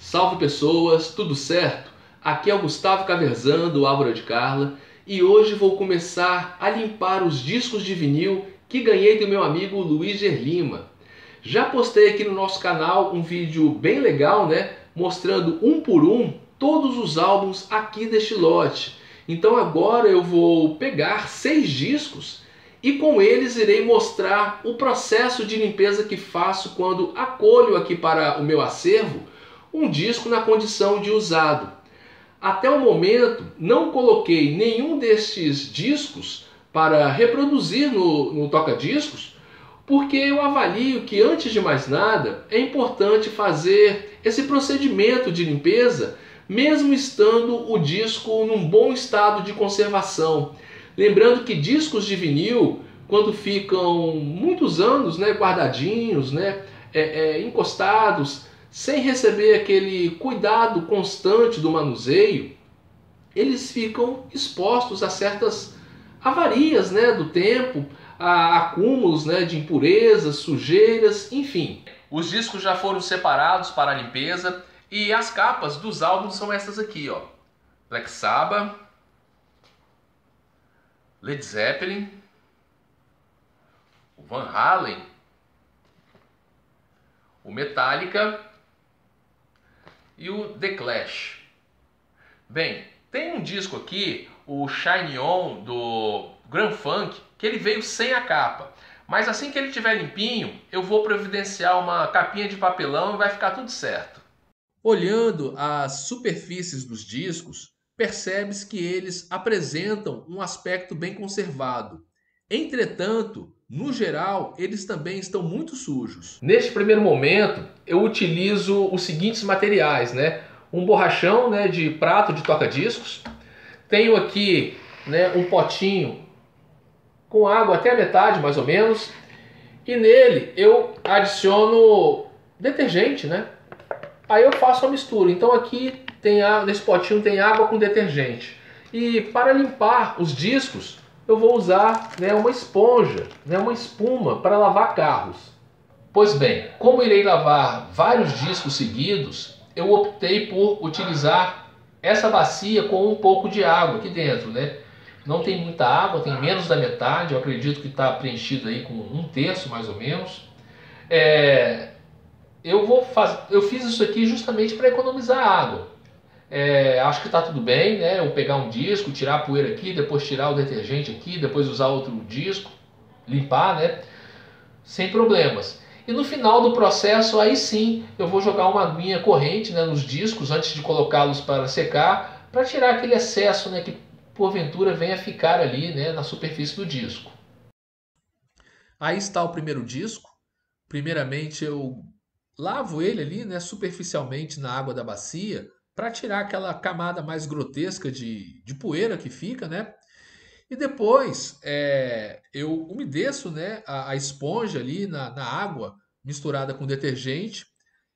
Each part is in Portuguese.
Salve pessoas, tudo certo? Aqui é o Gustavo Caverzan do Álvaro de Carla e hoje vou começar a limpar os discos de vinil que ganhei do meu amigo Luiz Gerlima. Já postei aqui no nosso canal um vídeo bem legal, né? Mostrando um por um todos os álbuns aqui deste lote. Então agora eu vou pegar 6 discos e com eles irei mostrar o processo de limpeza que faço quando acolho aqui para o meu acervo um disco na condição de usado. Até o momento não coloquei nenhum destes discos para reproduzir no toca-discos, porque eu avalio que antes de mais nada é importante fazer esse procedimento de limpeza mesmo estando o disco num bom estado de conservação. Lembrando que discos de vinil, quando ficam muitos anos, né, guardadinhos, né, encostados, sem receber aquele cuidado constante do manuseio, eles ficam expostos a certas avarias, né, do tempo, a acúmulos, né, de impurezas, sujeiras, enfim. Os discos já foram separados para a limpeza e as capas dos álbuns são essas aqui, ó. Black Sabbath, Led Zeppelin, o Van Halen, o Metallica e o The Clash. Bem, tem um disco aqui, o Shine On do Grand Funk, que ele veio sem a capa. Mas assim que ele estiver limpinho, eu vou providenciar uma capinha de papelão e vai ficar tudo certo. Olhando as superfícies dos discos, percebe-se que eles apresentam um aspecto bem conservado. Entretanto, no geral, eles também estão muito sujos. Neste primeiro momento, eu utilizo os seguintes materiais, né? Um borrachão, né, de prato de toca-discos. Tenho aqui, né, um potinho com água até a metade, mais ou menos. E nele eu adiciono detergente, né? Aí eu faço a mistura. Então aqui tem nesse potinho tem água com detergente. E para limpar os discos, eu vou usar, né, uma esponja, né, uma espuma para lavar carros. Pois bem, como irei lavar vários discos seguidos, eu optei por utilizar essa bacia com um pouco de água aqui dentro, né? Não tem muita água, tem menos da metade, eu acredito que está preenchido aí com 1/3 mais ou menos. Eu fiz isso aqui justamente para economizar água. Acho que está tudo bem, né? Eu pegar um disco, tirar a poeira aqui, depois tirar o detergente aqui, depois usar outro disco, limpar, né? Sem problemas. E no final do processo, aí sim, eu vou jogar uma aguinha corrente, né, nos discos antes de colocá-los para secar, para tirar aquele excesso, né, que porventura venha ficar ali, né, na superfície do disco. Aí está o primeiro disco. Primeiramente eu lavo ele ali, né, superficialmente na água da bacia, para tirar aquela camada mais grotesca de poeira que fica, né? E depois eu umedeço, né, a esponja ali na água misturada com detergente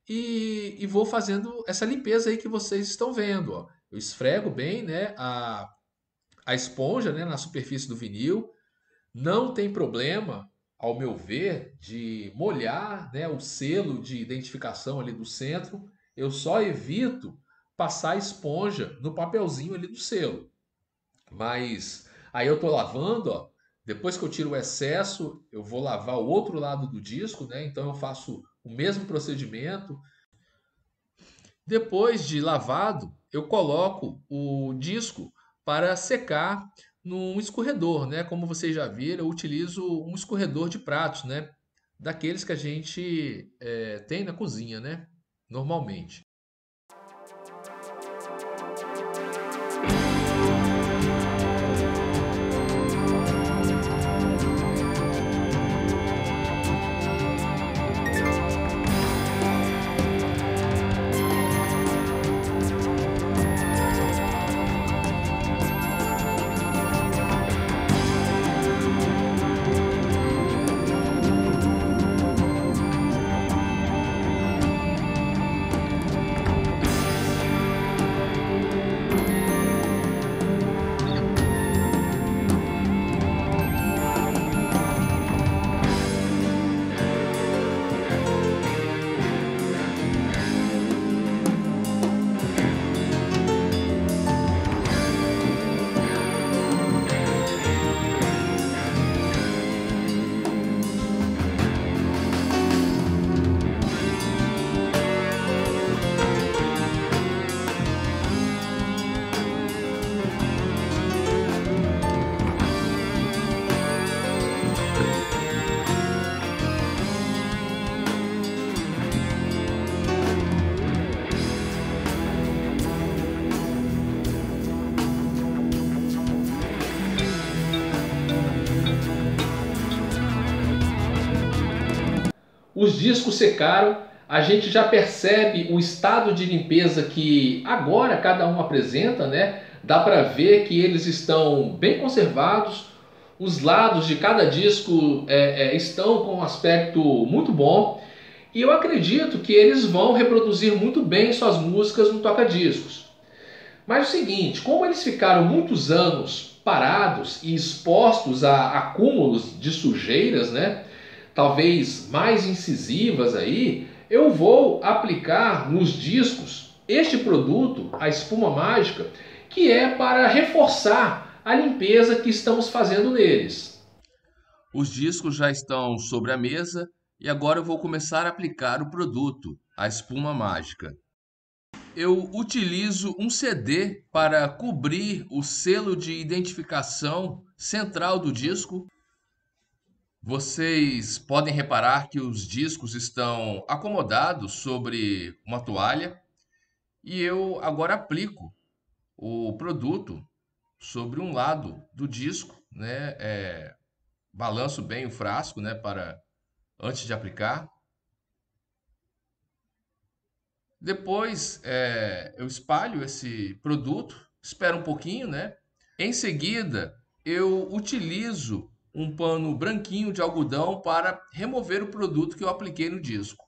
e vou fazendo essa limpeza aí que vocês estão vendo. Ó. Eu esfrego bem, né, a esponja, né, na superfície do vinil. Não tem problema, ao meu ver, de molhar, né, o selo de identificação ali do centro. Eu só evito passar a esponja no papelzinho ali do selo. Mas aí eu estou lavando, ó. Depois que eu tiro o excesso, eu vou lavar o outro lado do disco, né? Então eu faço o mesmo procedimento. Depois de lavado, eu coloco o disco para secar num escorredor, né? Como vocês já viram, eu utilizo um escorredor de pratos, né? Daqueles que a gente tem na cozinha, né? Normalmente. os discos secaram, a gente já percebe o estado de limpeza que agora cada um apresenta, né? Dá para ver que eles estão bem conservados, os lados de cada disco estão com um aspecto muito bom e eu acredito que eles vão reproduzir muito bem suas músicas no toca-discos. Mas é o seguinte, como eles ficaram muitos anos parados e expostos a acúmulos de sujeiras, né? Talvez mais incisivas aí, eu vou aplicar nos discos este produto, a espuma mágica, que é para reforçar a limpeza que estamos fazendo neles. Os discos já estão sobre a mesa e agora eu vou começar a aplicar o produto, a espuma mágica. Eu utilizo um CD para cobrir o selo de identificação central do disco. Vocês podem reparar que os discos estão acomodados sobre uma toalha e eu agora aplico o produto sobre um lado do disco, né? Balanço bem o frasco, né, para antes de aplicar. Depois eu espalho esse produto, espero um pouquinho, né? Em seguida, eu utilizo um pano branquinho de algodão para remover o produto que eu apliquei no disco.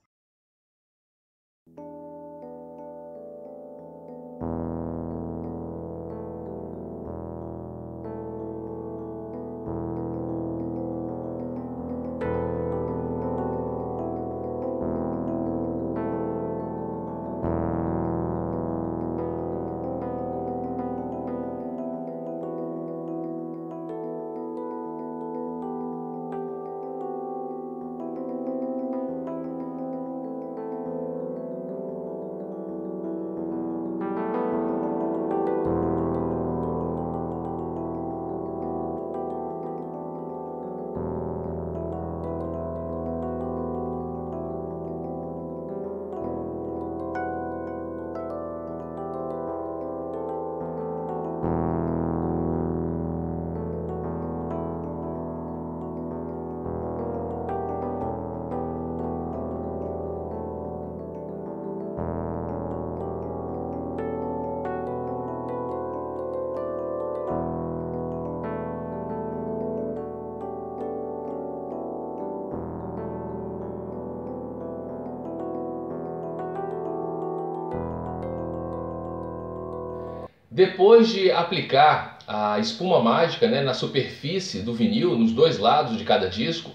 Depois de aplicar a espuma mágica, né, na superfície do vinil, nos dois lados de cada disco,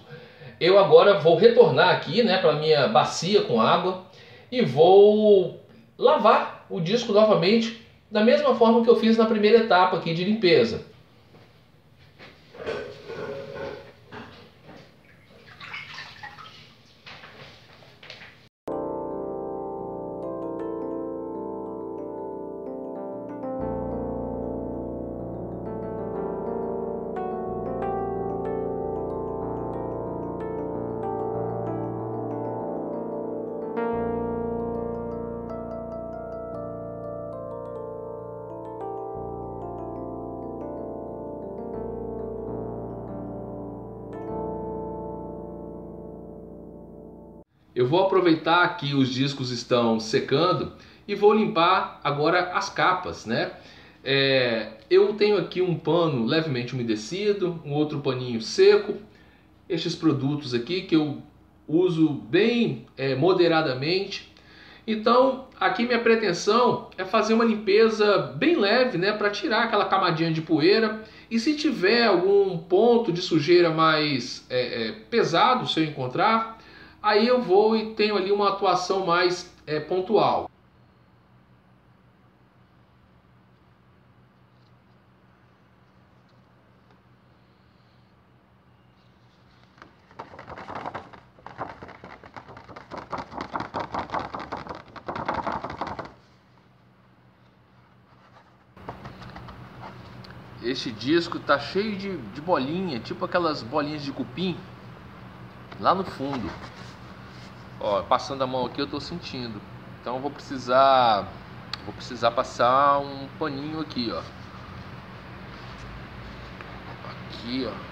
eu agora vou retornar aqui, né, para a minha bacia com água e vou lavar o disco novamente da mesma forma que eu fiz na primeira etapa aqui de limpeza. Eu vou aproveitar que os discos estão secando e vou limpar agora as capas, né? Eu tenho aqui um pano levemente umedecido, um outro paninho seco, estes produtos aqui que eu uso bem moderadamente. Então aqui minha pretensão é fazer uma limpeza bem leve, né, para tirar aquela camadinha de poeira, e se tiver algum ponto de sujeira mais pesado, se eu encontrar, aí eu vou e tenho ali uma atuação mais pontual. Este disco tá cheio de bolinha, tipo aquelas bolinhas de cupim lá no fundo. Ó, passando a mão aqui eu tô sentindo. Então eu vou precisar passar um paninho aqui, ó. Aqui, ó.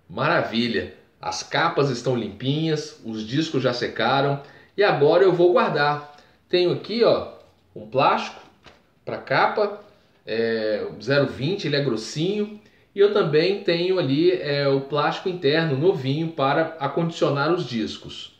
Maravilha! As capas estão limpinhas, os discos já secaram e agora eu vou guardar. Tenho aqui, ó, um plástico para capa, 0,20, ele é grossinho. E eu também tenho ali o plástico interno novinho para acondicionar os discos.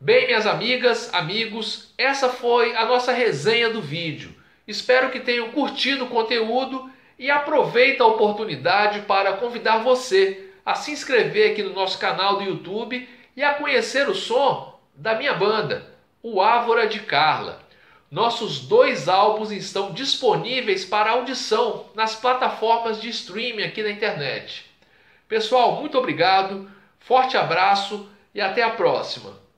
Bem, minhas amigas, amigos, essa foi a nossa resenha do vídeo. Espero que tenham curtido o conteúdo e aproveito a oportunidade para convidar você a se inscrever aqui no nosso canal do YouTube e a conhecer o som da minha banda, o Ávora de Carla. Nossos 2 álbuns estão disponíveis para audição nas plataformas de streaming aqui na internet. Pessoal, muito obrigado, forte abraço e até a próxima.